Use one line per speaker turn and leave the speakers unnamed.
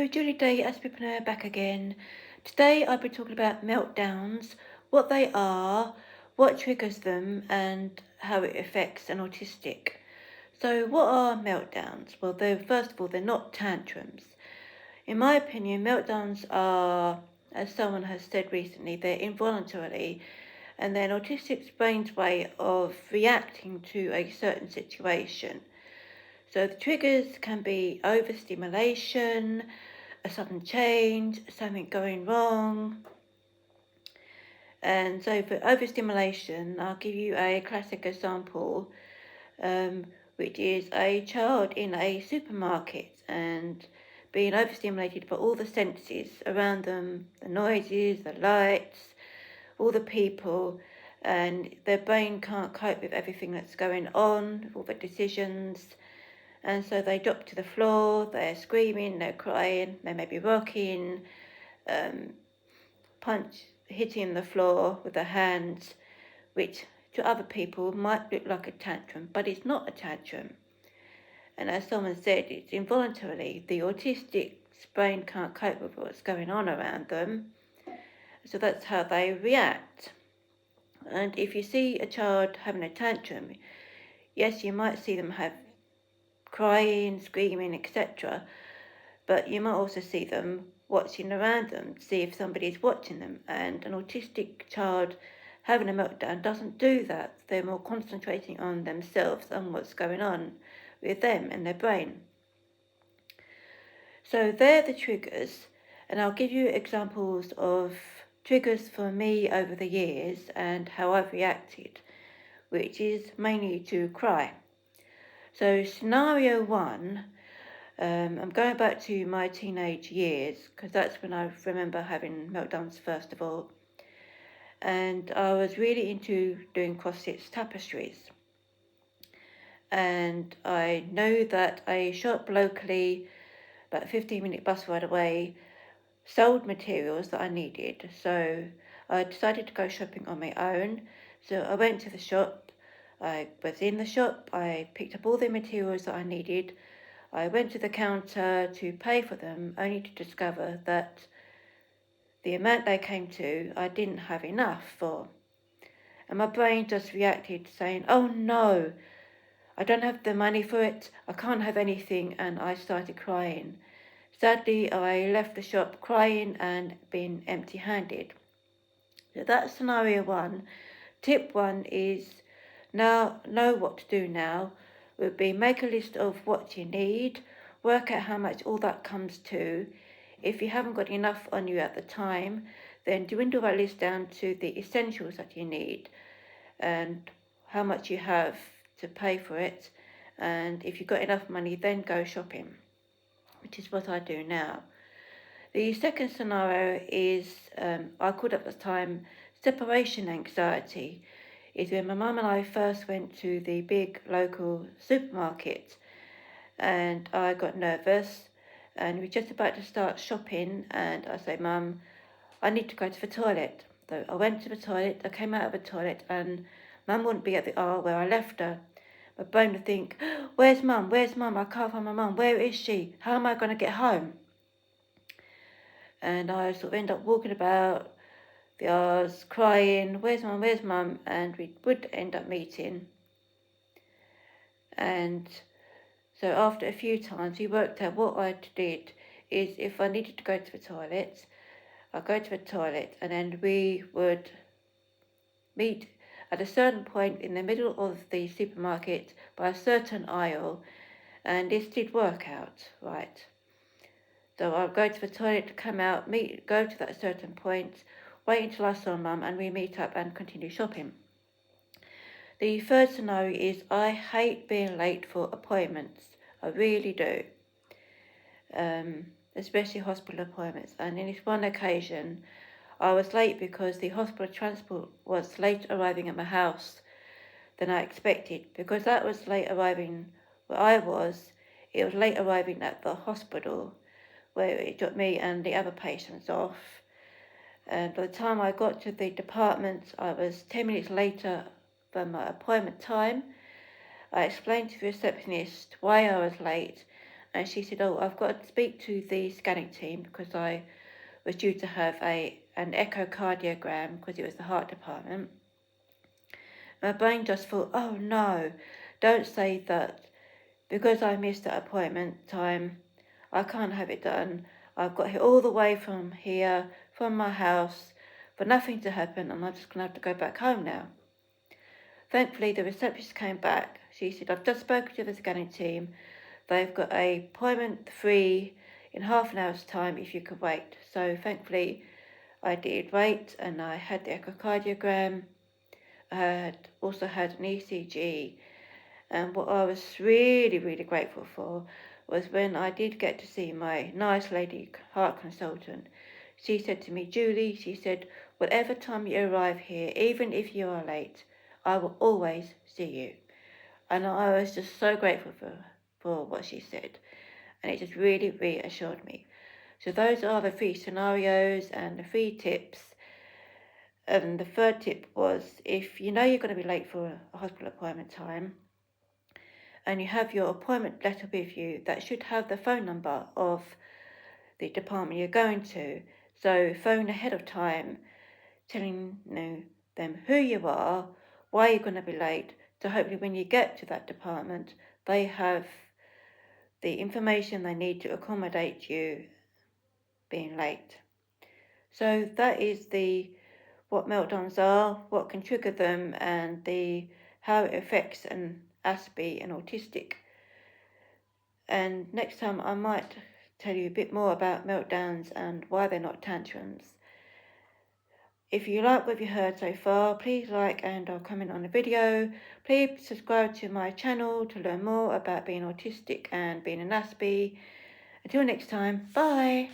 Julie Day, Aspipreneur, back again. Today I'll be talking about meltdowns, what they are, what triggers them, and how it affects an autistic. So what are meltdowns? Well, first of all, they're not tantrums. In my opinion, meltdowns are, as someone has said recently, they're involuntarily, and they're an autistic's brain's way of reacting to a certain situation. So the triggers can be overstimulation, a sudden change, something going wrong. And so for overstimulation, I'll give you a classic example, which is a child in a supermarket and being overstimulated by all the senses around them, the noises, the lights, all the people, and their brain can't cope with everything that's going on, all the decisions. And so they drop to the floor, they're screaming, they're crying, they may be rocking, hitting the floor with their hands, which to other people might look like a tantrum, but it's not a tantrum. And as someone said, it's involuntarily. The autistic's brain can't cope with what's going on around them, so that's how they react. And if you see a child having a tantrum, yes, you might see them have crying, screaming, etc. But you might also see them watching around them, see if somebody's watching them. And an autistic child having a meltdown doesn't do that. They're more concentrating on themselves and what's going on with them and their brain. So they're the triggers, and I'll give you examples of triggers for me over the years and how I've reacted, which is mainly to cry. So scenario one, I'm going back to my teenage years because that's when I remember having meltdowns first of all. And I was really into doing cross-stitch tapestries. And I know that a shop locally, about a 15-minute bus ride away, sold materials that I needed. So I decided to go shopping on my own. So I went to the shop. I was in the shop, I picked up all the materials that I needed. I went to the counter to pay for them, only to discover that the amount they came to, I didn't have enough for. And my brain just reacted saying, oh no, I don't have the money for it, I can't have anything, and I started crying. Sadly, I left the shop crying and being empty-handed. So that's scenario one. Tip one is, now know what to do now would be make a list of what you need, work out how much all that comes to. If you haven't got enough on you at the time, then dwindle that list down to the essentials that you need and how much you have to pay for it. And if you've got enough money, then go shopping, which is what I do now. The second scenario is, I called at the time separation anxiety. Is when my mum and I first went to the big local supermarket and I got nervous and we were just about to start shopping and I said, Mum, I need to go to the toilet. So I went to the toilet, I came out of the toilet and Mum wouldn't be at the aisle where I left her. My brain would think, where's Mum, I can't find my Mum, where is she, how am I going to get home? And I sort of end up walking about the hours, crying, where's Mum, and we would end up meeting. And so after a few times, we worked out what I did is if I needed to go to the toilet, I'd go to the toilet, and then we would meet at a certain point in the middle of the supermarket by a certain aisle, and this did work out, right? So I'll go to the toilet, come out, go to that certain point, wait until I saw Mum and we meet up and continue shopping. The third scenario is I hate being late for appointments. I really do. Especially hospital appointments. And in this one occasion, I was late because the hospital transport was late arriving at my house than I expected. Because that was late arriving where I was, it was late arriving at the hospital where it dropped me and the other patients off. And by the time I got to the department, I was 10 minutes later than my appointment time. I explained to the receptionist why I was late, and she said, "Oh, I've got to speak to the scanning team because I was due to have an echocardiogram because it was the heart department." My brain just thought, "Oh no, don't say that because I missed that appointment time. I can't have it done. I've got here all the way from here, from my house, for nothing to happen, and I'm just going to have to go back home now." Thankfully, the receptionist came back. She said, "I've just spoken to the scanning team. They've got an appointment free in half an hour's time if you could wait." So thankfully, I did wait, and I had the echocardiogram. I had also had an ECG, and what I was really, really grateful for was when I did get to see my nice lady heart consultant. She said to me, "Julie," she said, "whatever time you arrive here, even if you are late, I will always see you." And I was just so grateful for what she said. And it just really reassured me. So those are the 3 scenarios and the 3 tips. And the third tip was, if you know you're going to be late for a hospital appointment time, and you have your appointment letter with you, that should have the phone number of the department you're going to. So phone ahead of time, telling them who you are, why you're going to be late, so hopefully when you get to that department, they have the information they need to accommodate you being late. So that is what meltdowns are, what can trigger them, and how it affects an ASPE and autistic. And next time I might tell you a bit more about meltdowns and why they're not tantrums. If you like what you heard so far, please like and or comment on the video. Please subscribe to my channel to learn more about being autistic and being an ASPE. Until next time, bye.